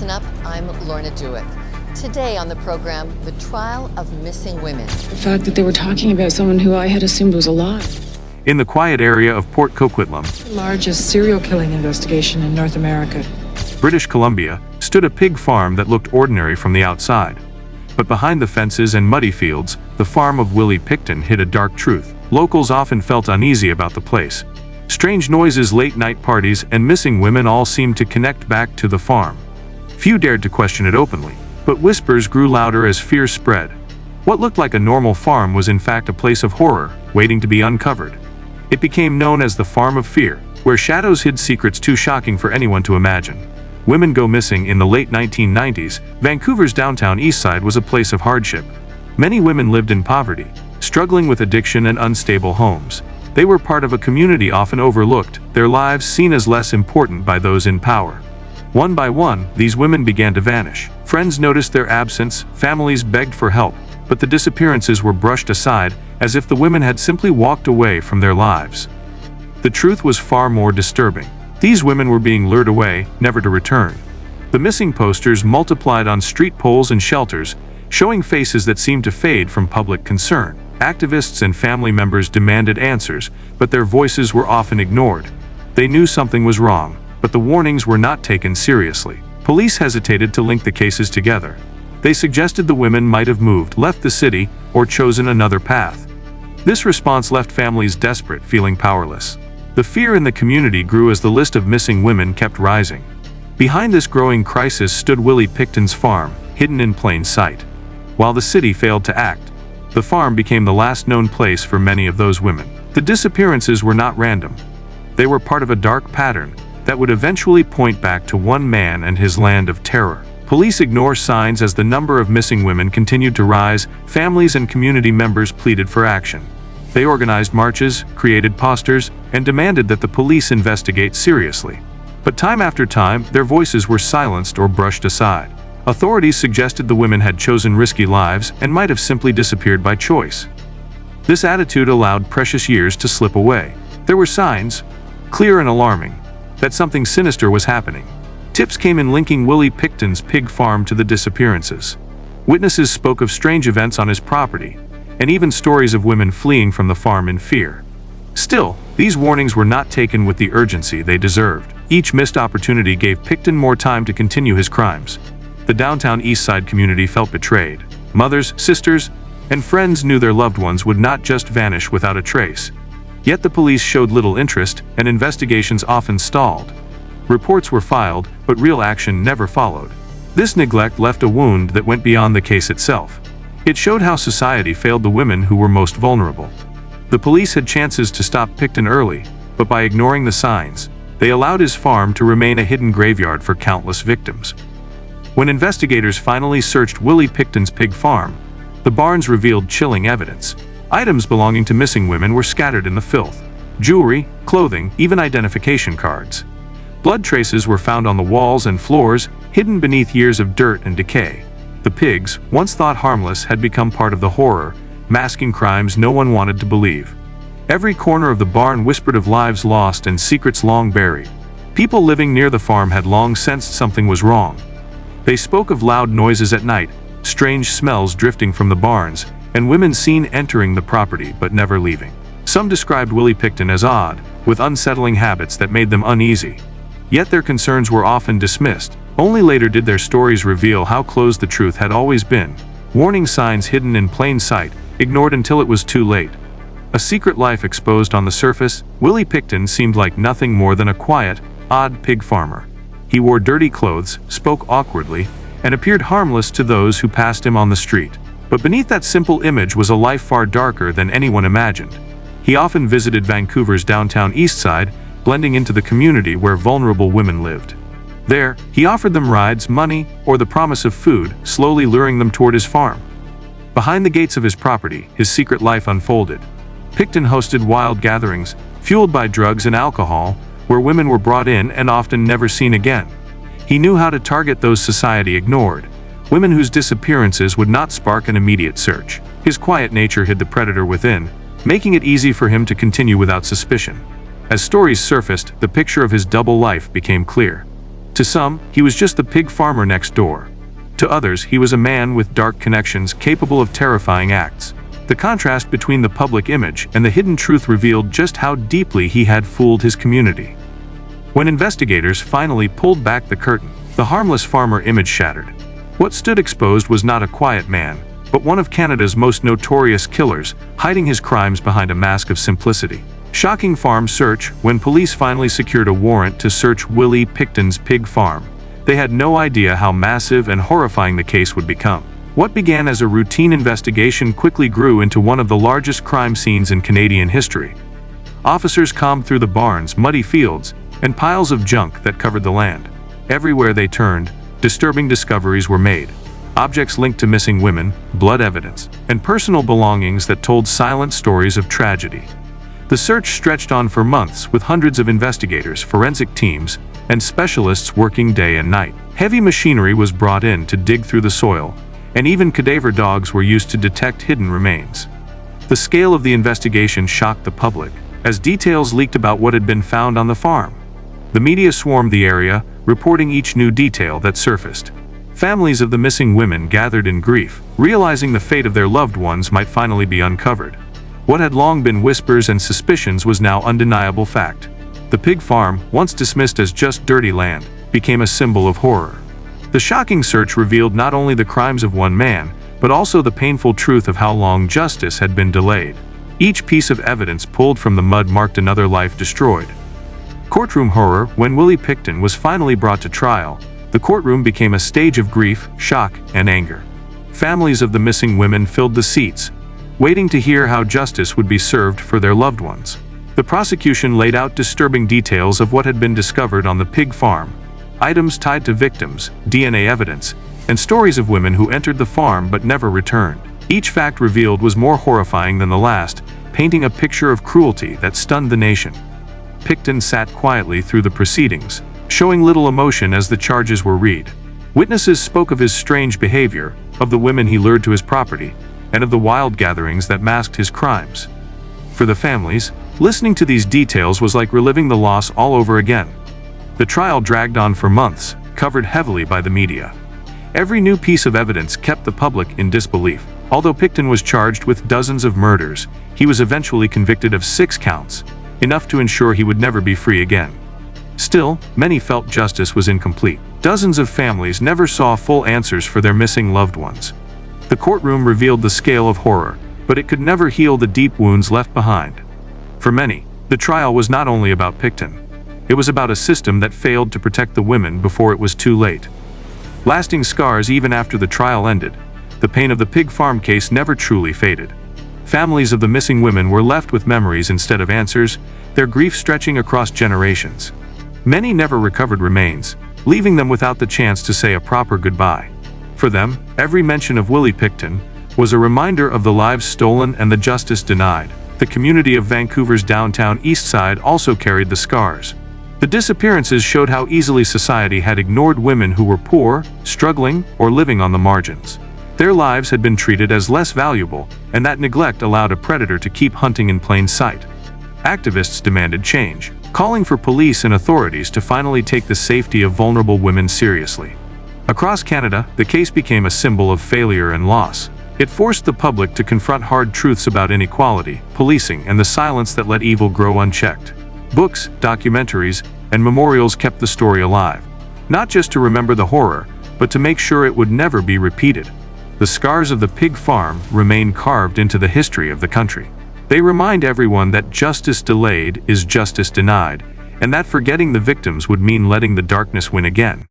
Listen up, I'm Lorna Dewick. Today on the program, the trial of missing women. The fact that they were talking about someone who I had assumed was alive. In the quiet area of Port Coquitlam, The largest serial killing investigation in North America. British Columbia, stood a pig farm that looked ordinary from the outside. But behind the fences and muddy fields, the farm of Willie Pickton hid a dark truth. Locals often felt uneasy about the place. Strange noises, late-night parties, and missing women all seemed to connect back to the farm. Few dared to question it openly, but whispers grew louder as fear spread. What looked like a normal farm was in fact a place of horror, waiting to be uncovered. It became known as the Farm of Fear, where shadows hid secrets too shocking for anyone to imagine. Women go missing. In the late 1990s, Vancouver's downtown Eastside was a place of hardship. Many women lived in poverty, struggling with addiction and unstable homes. They were part of a community often overlooked, their lives seen as less important by those in power. One by one, these women began to vanish. Friends noticed their absence, families begged for help, but the disappearances were brushed aside, as if the women had simply walked away from their lives. The truth was far more disturbing. These women were being lured away, never to return. The missing posters multiplied on street poles and shelters, showing faces that seemed to fade from public concern. Activists and family members demanded answers, but their voices were often ignored. They knew something was wrong, but the warnings were not taken seriously. Police hesitated to link the cases together. They suggested the women might have moved, left the city, or chosen another path. This response left families desperate, feeling powerless. The fear in the community grew as the list of missing women kept rising. Behind this growing crisis stood Willie Pickton's farm, hidden in plain sight. While the city failed to act, the farm became the last known place for many of those women. The disappearances were not random. They were part of a dark pattern that would eventually point back to one man and his land of terror. Police ignored signs as the number of missing women continued to rise. Families and community members pleaded for action. They organized marches, created posters, and demanded that the police investigate seriously. But time after time, their voices were silenced or brushed aside. Authorities suggested the women had chosen risky lives and might have simply disappeared by choice. This attitude allowed precious years to slip away. There were signs, clear and alarming, that something sinister was happening. Tips came in linking Willie Pickton's pig farm to the disappearances. Witnesses spoke of strange events on his property, and even stories of women fleeing from the farm in fear. Still, these warnings were not taken with the urgency they deserved. Each missed opportunity gave Pickton more time to continue his crimes. The downtown Eastside community felt betrayed. Mothers, sisters, and friends knew their loved ones would not just vanish without a trace. Yet the police showed little interest, and investigations often stalled. Reports were filed, but real action never followed. This neglect left a wound that went beyond the case itself. It showed how society failed the women who were most vulnerable. The police had chances to stop Pickton early, but by ignoring the signs, they allowed his farm to remain a hidden graveyard for countless victims. When investigators finally searched Willie Pickton's pig farm, the barns revealed chilling evidence. Items belonging to missing women were scattered in the filth. Jewelry, clothing, even identification cards. Blood traces were found on the walls and floors, hidden beneath years of dirt and decay. The pigs, once thought harmless, had become part of the horror, masking crimes no one wanted to believe. Every corner of the barn whispered of lives lost and secrets long buried. People living near the farm had long sensed something was wrong. They spoke of loud noises at night, strange smells drifting from the barns, and women seen entering the property but never leaving. Some described Willie Pickton as odd, with unsettling habits that made them uneasy. Yet their concerns were often dismissed. Only later did their stories reveal how close the truth had always been. Warning signs hidden in plain sight, ignored until it was too late. A secret life exposed on the surface, Willie Pickton seemed like nothing more than a quiet, odd pig farmer. He wore dirty clothes, spoke awkwardly, and appeared harmless to those who passed him on the street. But beneath that simple image was a life far darker than anyone imagined. He often visited Vancouver's downtown Eastside, blending into the community where vulnerable women lived. There, he offered them rides, money, or the promise of food, slowly luring them toward his farm. Behind the gates of his property, his secret life unfolded. Pickton hosted wild gatherings, fueled by drugs and alcohol, where women were brought in and often never seen again. He knew how to target those society ignored, women whose disappearances would not spark an immediate search. His quiet nature hid the predator within, making it easy for him to continue without suspicion. As stories surfaced, the picture of his double life became clear. To some, he was just the pig farmer next door. To others, he was a man with dark connections capable of terrifying acts. The contrast between the public image and the hidden truth revealed just how deeply he had fooled his community. When investigators finally pulled back the curtain, the harmless farmer image shattered. What stood exposed was not a quiet man, but one of Canada's most notorious killers, hiding his crimes behind a mask of simplicity. Shocking farm search. When police finally secured a warrant to search Willie Pickton's pig farm, they had no idea how massive and horrifying the case would become. What began as a routine investigation quickly grew into one of the largest crime scenes in Canadian history. Officers combed through the barns, muddy fields, and piles of junk that covered the land. Everywhere they turned, disturbing discoveries were made. Objects linked to missing women, blood evidence, and personal belongings that told silent stories of tragedy. The search stretched on for months, with hundreds of investigators, forensic teams, and specialists working day and night. Heavy machinery was brought in to dig through the soil, and even cadaver dogs were used to detect hidden remains. The scale of the investigation shocked the public, as details leaked about what had been found on the farm. The media swarmed the area, reporting each new detail that surfaced. Families of the missing women gathered in grief, realizing the fate of their loved ones might finally be uncovered. What had long been whispers and suspicions was now undeniable fact. The pig farm, once dismissed as just dirty land, became a symbol of horror. The shocking search revealed not only the crimes of one man, but also the painful truth of how long justice had been delayed. Each piece of evidence pulled from the mud marked another life destroyed. Courtroom horror. When Willie Pickton was finally brought to trial, the courtroom became a stage of grief, shock, and anger. Families of the missing women filled the seats, waiting to hear how justice would be served for their loved ones. The prosecution laid out disturbing details of what had been discovered on the pig farm, items tied to victims, DNA evidence, and stories of women who entered the farm but never returned. Each fact revealed was more horrifying than the last, painting a picture of cruelty that stunned the nation. Pickton sat quietly through the proceedings, showing little emotion as the charges were read. Witnesses spoke of his strange behavior, of the women he lured to his property, and of the wild gatherings that masked his crimes. For the families, listening to these details was like reliving the loss all over again. The trial dragged on for months, covered heavily by the media. Every new piece of evidence kept the public in disbelief. Although Pickton was charged with dozens of murders, he was eventually convicted of 6 counts, enough to ensure he would never be free again. Still, many felt justice was incomplete. Dozens of families never saw full answers for their missing loved ones. The courtroom revealed the scale of horror, but it could never heal the deep wounds left behind. For many, the trial was not only about Pickton. It was about a system that failed to protect the women before it was too late. Lasting scars even after the trial ended, the pain of the pig farm case never truly faded. Families of the missing women were left with memories instead of answers, their grief stretching across generations. Many never recovered remains, leaving them without the chance to say a proper goodbye. For them, every mention of Willie Pickton was a reminder of the lives stolen and the justice denied. The community of Vancouver's downtown Eastside also carried the scars. The disappearances showed how easily society had ignored women who were poor, struggling, or living on the margins. Their lives had been treated as less valuable, and that neglect allowed a predator to keep hunting in plain sight. Activists demanded change, calling for police and authorities to finally take the safety of vulnerable women seriously. Across Canada, the case became a symbol of failure and loss. It forced the public to confront hard truths about inequality, policing, and the silence that let evil grow unchecked. Books, documentaries, and memorials kept the story alive, not just to remember the horror, but to make sure it would never be repeated. The scars of the pig farm remain carved into the history of the country. They remind everyone that justice delayed is justice denied, and that forgetting the victims would mean letting the darkness win again.